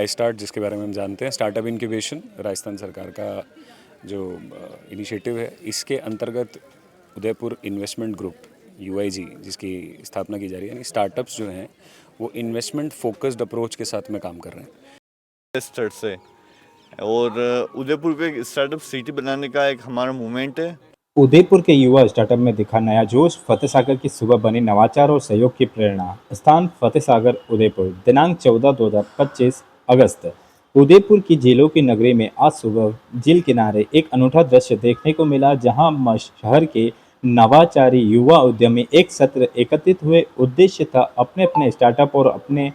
I start, जिसके बारे में हम जानते हैं, स्टार्टअप इनक्यूबेशन, राजस्थान सरकार का जो इनिशिएटिव है, इसके अंतर्गत उदयपुर इन्वेस्टमेंट ग्रुप UIG, जिसकी स्थापना की जा रही है, यानी स्टार्टअप्स जो हैं वो इन्वेस्टमेंट फोकस्ड अप्रोच के साथ में काम कर रहे हैं। स्टार्ट से और उदयपुर को एक स्टार्टअप सिटी बनाने का एक हमारा मूवमेंट है। उदयपुर के युवा स्टार्टअप में दिखा नया जोश, फतेह सागर की सुबह बनी नवाचार और सहयोग की प्रेरणा। स्थान फतेह सागर उदयपुर। दिनांक 14-25 अगस्त। उदयपुर की झीलों की नगरी में आज सुबह झील किनारे एक अनूठा दृश्य देखने को मिला, जहां शहर के नवाचारी युवा उद्यमी एक सत्र एकत्रित हुए। उद्देश्य था अपने अपने स्टार्टअप और अपने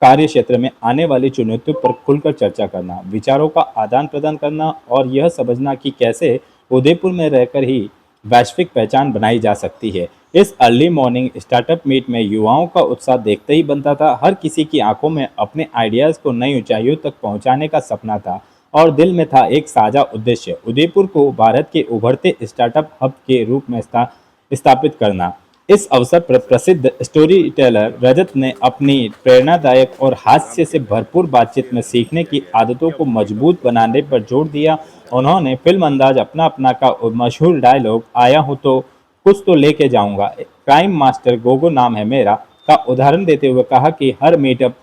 कार्य क्षेत्र में आने वाली चुनौतियों पर खुलकर चर्चा करना, विचारों का आदान प्रदान करना और यह समझना कि कैसे उदयपुर में रहकर ही वैश्विक पहचान बनाई जा सकती है। इस अर्ली मॉर्निंग स्टार्टअप मीट में युवाओं का उत्साह देखते ही बनता था। हर किसी की आंखों में अपने आइडियाज़ को नई ऊंचाइयों तक पहुंचाने का सपना था और दिल में था एक साझा उद्देश्य, उदयपुर को भारत के उभरते स्टार्टअप हब के रूप में स्थापित करना। इस अवसर पर प्रसिद्ध स्टोरी टेलर रजत ने अपनी प्रेरणादायक और हास्य से भरपूर बातचीत में सीखने की आदतों को मजबूत बनाने पर जोर दिया। उन्होंने फिल्म अंदाज अपना अपना का मशहूर डायलॉग "आया हूँ तो कुछ तो लेके जाऊंगा, क्राइम मास्टर गोगो नाम है मेरा" का उदाहरण देते हुए कहा कि हर मीटअप,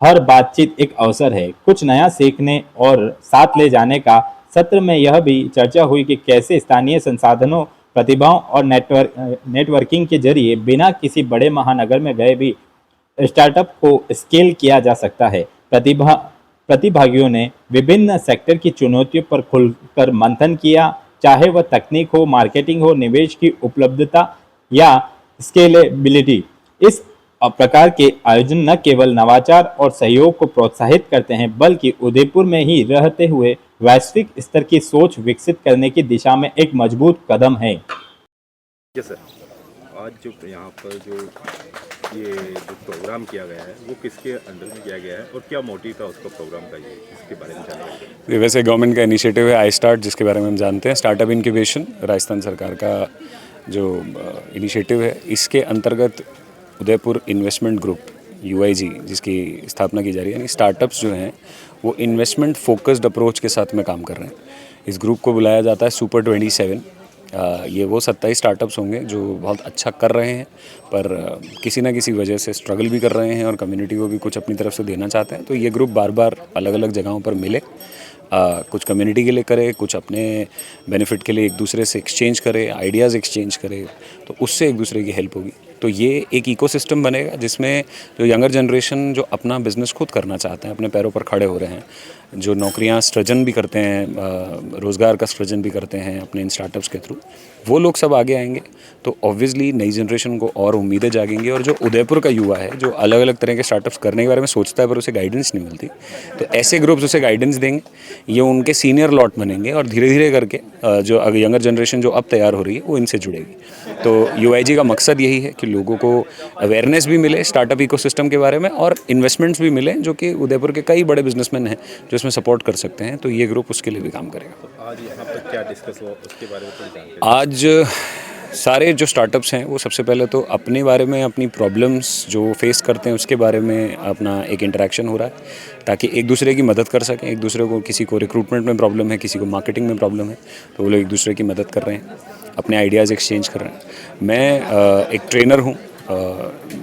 हर बातचीत एक अवसर है कुछ नया सीखने और साथ ले जाने का। सत्र में यह भी चर्चा हुई कि कैसे स्थानीय संसाधनों, प्रतिभाओं और नेटवर्किंग के जरिए बिना किसी बड़े महानगर में गए भी स्टार्टअप को स्केल किया जा सकता है। प्रतिभागियों ने विभिन्न सेक्टर की चुनौतियों पर खुलकर मंथन किया, चाहे वह तकनीक हो, मार्केटिंग हो, निवेश की उपलब्धता या स्केलेबिलिटी। इस प्रकार के आयोजन न केवल नवाचार और सहयोग को प्रोत्साहित करते हैं, बल्कि उदयपुर में ही रहते हुए वैश्विक स्तर की सोच विकसित करने की दिशा में एक मजबूत कदम है। सर, आज जो यहाँ पर ये जो प्रोग्राम किया गया है वो किसके अंडर में किया गया है और क्या मोटिव था उसका प्रोग्राम का, ये इसके बारे में जानकारी। ये वैसे गवर्नमेंट का इनिशिएटिव है आई स्टार्ट, जिसके बारे में हम जानते हैं, स्टार्टअप इनक्यूबेशन, राजस्थान सरकार का जो इनिशिएटिव है, इसके अंतर्गत उदयपुर इन्वेस्टमेंट ग्रुप UIG, जिसकी स्थापना की जा रही है, यानी स्टार्टअप्स जो हैं वो इन्वेस्टमेंट फोकस्ड अप्रोच के साथ में काम कर रहे हैं। इस ग्रुप को बुलाया जाता है सुपर 27। ये वो 27 स्टार्टअप्स होंगे जो बहुत अच्छा कर रहे हैं, पर किसी ना किसी वजह से स्ट्रगल भी कर रहे हैं और कम्युनिटी को भी कुछ अपनी तरफ से देना चाहते हैं। तो ये ग्रुप बार बार अलग अलग जगहों पर मिले, कुछ कम्युनिटी के लिए करे, कुछ अपने बेनिफिट के लिए एक दूसरे से एक्सचेंज करे, आइडियाज़ एक्सचेंज करे, तो उससे एक दूसरे की हेल्प होगी। तो ये एक इकोसिस्टम बनेगा जिसमें जो यंगर जनरेशन जो अपना बिजनेस खुद करना चाहते हैं, अपने पैरों पर खड़े हो रहे हैं, जो नौकरियां सृजन भी करते हैं, रोज़गार का सृजन भी करते हैं अपने इन स्टार्टअप्स के थ्रू, वो लोग सब आगे आएंगे। तो ऑब्वियसली नई जनरेशन को और उम्मीदें जागेंगी, और जो उदयपुर का युवा है जो अलग अलग तरह के स्टार्टअप्स करने के बारे में सोचता है पर उसे गाइडेंस नहीं मिलती, तो ऐसे ग्रुप्स उसे गाइडेंस देंगे, ये उनके सीनियर लॉट बनेंगे और धीरे धीरे करके जो यंगर जनरेशन जो अब तैयार हो रही है वो इनसे जुड़ेगी। तो UIG का मकसद यही है कि लोगों को अवेयरनेस भी मिले स्टार्टअप इकोसिस्टम के बारे में और इन्वेस्टमेंट्स भी मिले, जो कि उदयपुर के कई बड़े बिजनेसमैन हैं जो इसमें सपोर्ट कर सकते हैं। तो ये ग्रुप उसके लिए भी काम करेगा। तो आज यहाँ पर क्या डिस्कस हुआ उसके बारे में थोड़ी जानकारी। आज सारे जो स्टार्टअप्स हैं वो सबसे पहले तो अपने बारे में, अपनी प्रॉब्लम्स जो फेस करते हैं उसके बारे में अपना एक इंटरेक्शन हो रहा है, ताकि एक दूसरे की मदद कर सकें। एक दूसरे को, किसी को रिक्रूटमेंट में प्रॉब्लम है, किसी को मार्केटिंग में प्रॉब्लम है, तो वो लोग एक दूसरे की मदद कर रहे हैं, अपने आइडियाज़ एक्सचेंज कर रहे हैं। मैं एक ट्रेनर हूँ,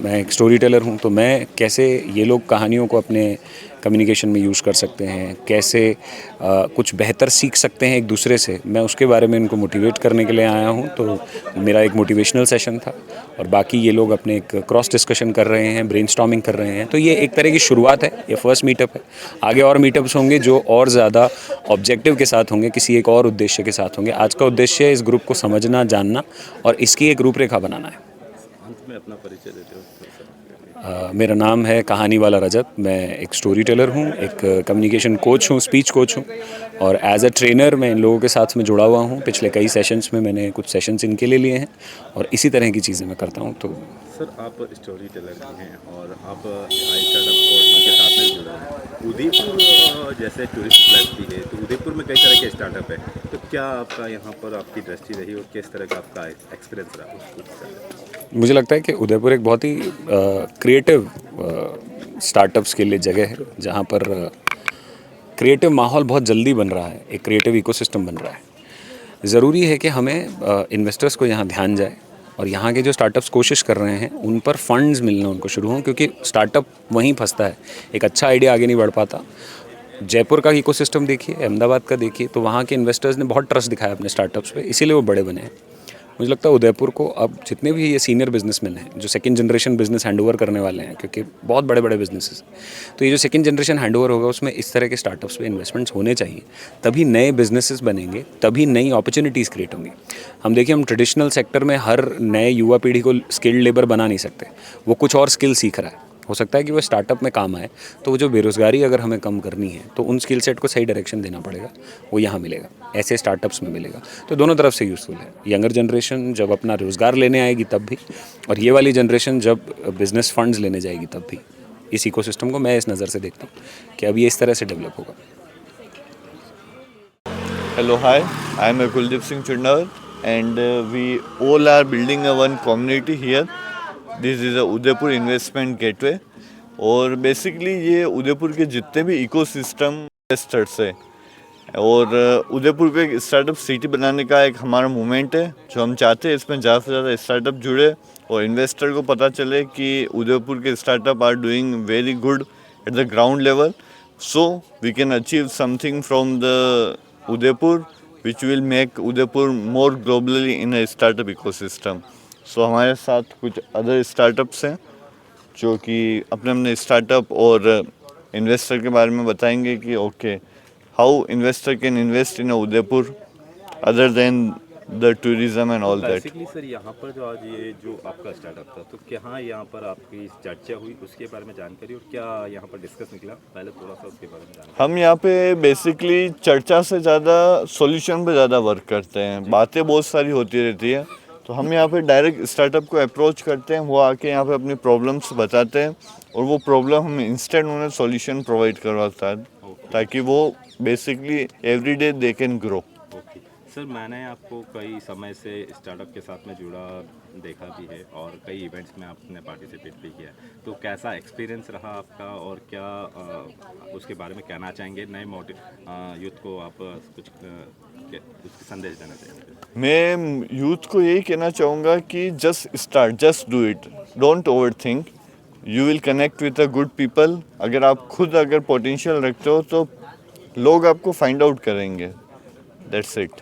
मैं एक स्टोरी टेलर हूँ, तो मैं कैसे ये लोग कहानियों को अपने कम्युनिकेशन में यूज़ कर सकते हैं, कैसे कुछ बेहतर सीख सकते हैं एक दूसरे से, मैं उसके बारे में इनको मोटिवेट करने के लिए आया हूँ। तो मेरा एक मोटिवेशनल सेशन था और बाकी ये लोग अपने एक क्रॉस डिस्कशन कर रहे हैं, ब्रेनस्टॉर्मिंग कर रहे हैं। तो ये एक तरह की शुरुआत है, ये फर्स्ट मीटअप है। आगे और मीटअप्स होंगे जो और ज़्यादा ऑब्जेक्टिव के साथ होंगे, किसी एक और उद्देश्य के साथ होंगे। आज का उद्देश्य है इस ग्रुप को समझना, जानना और इसकी एक रूपरेखा बनाना है। अंत में अपना परिचय देते हो। मेरा नाम है कहानी वाला रजत। मैं एक स्टोरी टेलर हूँ, एक कम्युनिकेशन कोच हूँ, स्पीच कोच हूँ, और एज अ ट्रेनर मैं इन लोगों के साथ में जुड़ा हुआ हूँ। पिछले कई सेशंस में मैंने कुछ सेशंस इनके लिए लिए हैं और इसी तरह की चीज़ें मैं करता हूँ। तो सर, आप स्टोरी टेलर हैं और आप आई स्टार्टअप के साथ में जुड़े हैं। उदयपुर जैसे टूरिस्ट प्लेस भी है, तो उदयपुर में कई तरह के स्टार्टअप है, तो क्या आपका यहाँ पर आपकी दृष्टि रही और किस तरह का आपका एक्सपीरियंस रहा? मुझे लगता है कि उदयपुर एक बहुत ही क्रिएटिव स्टार्टअप्स के लिए जगह है, जहाँ पर क्रिएटिव माहौल बहुत जल्दी बन रहा है, एक क्रिएटिव इकोसिस्टम बन रहा है। ज़रूरी है कि हमें इन्वेस्टर्स को यहाँ ध्यान जाए और यहाँ के जो स्टार्टअप्स कोशिश कर रहे हैं उन पर फंड्स मिलना उनको शुरू हों, क्योंकि स्टार्टअप वहीं फंसता है, एक अच्छा आइडिया आगे नहीं बढ़ पाता। जयपुर का इकोसिस्टम देखिए, अहमदाबाद का देखिए, तो वहाँ के इन्वेस्टर्स ने बहुत ट्रस्ट दिखाया अपने स्टार्टअप्स पे, इसीलिए वो बड़े बने हैं। मुझे लगता है उदयपुर को अब जितने भी ये सीनियर बिजनेसमैन हैं जो सेकंड जनरेशन बिजनेस हैंडओवर करने वाले हैं, क्योंकि बहुत बड़े बड़े बिजनेसेस, तो ये जो सेकंड जनरेशन हैंडओवर होगा उसमें इस तरह के स्टार्टअप्स पे इन्वेस्टमेंट्स होने चाहिए, तभी नए बिजनेसेस बनेंगे, तभी नई अपॉर्चुनिटीज़ क्रिएट होंगी। हम देखिए, हम ट्रेडिशनल सेक्टर में हर नए युवा पीढ़ी को स्किल्ड लेबर बना नहीं सकते, वो कुछ और स्किल सीख रहा है, हो सकता है कि वो स्टार्टअप में काम आए। तो वो जो बेरोज़गारी अगर हमें कम करनी है तो उन स्किल सेट को सही डायरेक्शन देना पड़ेगा, वो यहाँ मिलेगा, ऐसे स्टार्टअप्स में मिलेगा। तो दोनों तरफ से यूज़फुल है। यंगर जनरेशन जब अपना रोज़गार लेने आएगी तब भी, और ये वाली जनरेशन जब बिज़नेस फंड्स लेने जाएगी तब भी। इस इकोसिस्टम को मैं इस नज़र से देखता हूँ कि अब ये इस तरह से डेवलप होगा। Hello, hi. I am Kuldeep Singh Chundar, and we all are building a one community here. This is a Udaipur investment gateway, और बेसिकली ये उदयपुर के जितने भी इकोसिस्टम इन्वेस्टर्स है, और उदयपुर को एक स्टार्टअप सिटी बनाने का एक हमारा मूवमेंट है, जो हम चाहते हैं इसमें ज़्यादा से ज़्यादा स्टार्टअप जुड़े और इन्वेस्टर को पता चले कि उदयपुर के startup are doing very good at the ground level, so we can achieve something from the Udaipur which will make Udaipur more globally in a startup ecosystem. So हमारे साथ कुछ अदर स्टार्टअप्स हैं जो कि अपने अपने स्टार्टअप और इन्वेस्टर के बारे में बताएंगे कि okay how investor can invest in Udaipur other than the tourism and all that. Basically sir, यहाँ पर जो आज ये जो आपका स्टार्टअप था, तो क्या यहाँ पर आपकी चर्चा हुई, उसके बारे में जानकारी, और क्या यहाँ पर डिस्कस निकला, पहले थोड़ा सा उसके बारे में जानकारी। हम यहाँ पे बेसिकली चर्चा से ज़्यादा सॉल्यूशन पे ज़्यादा वर्क करते हैं, बातें बहुत सारी होती रहती है, तो हम यहाँ पे डायरेक्ट स्टार्टअप को अप्रोच करते हैं, वो आके यहाँ पे अपनी प्रॉब्लम्स बताते हैं और वो प्रॉब्लम हम इंस्टेंट उन्हें सॉल्यूशन प्रोवाइड करवाता है, ताकि वो basically everyday they can grow. Okay sir, मैंने आपको कई समय से स्टार्टअप के साथ में जुड़ा देखा भी है और कई इवेंट्स में आपने पार्टिसिपेट भी किया है, तो कैसा एक्सपीरियंस रहा आपका, और क्या उसके बारे में कहना चाहेंगे नए यूथ को, आप कुछ संदेश देना चाहेंगे? मैं यूथ को यही कहना चाहूँगा कि just start, just do it, don't over think, you will connect with a good people. अगर आप खुद अगर पोटेंशियल रखते हो तो लोग आपको फाइंड आउट करेंगे, दैट्स इट।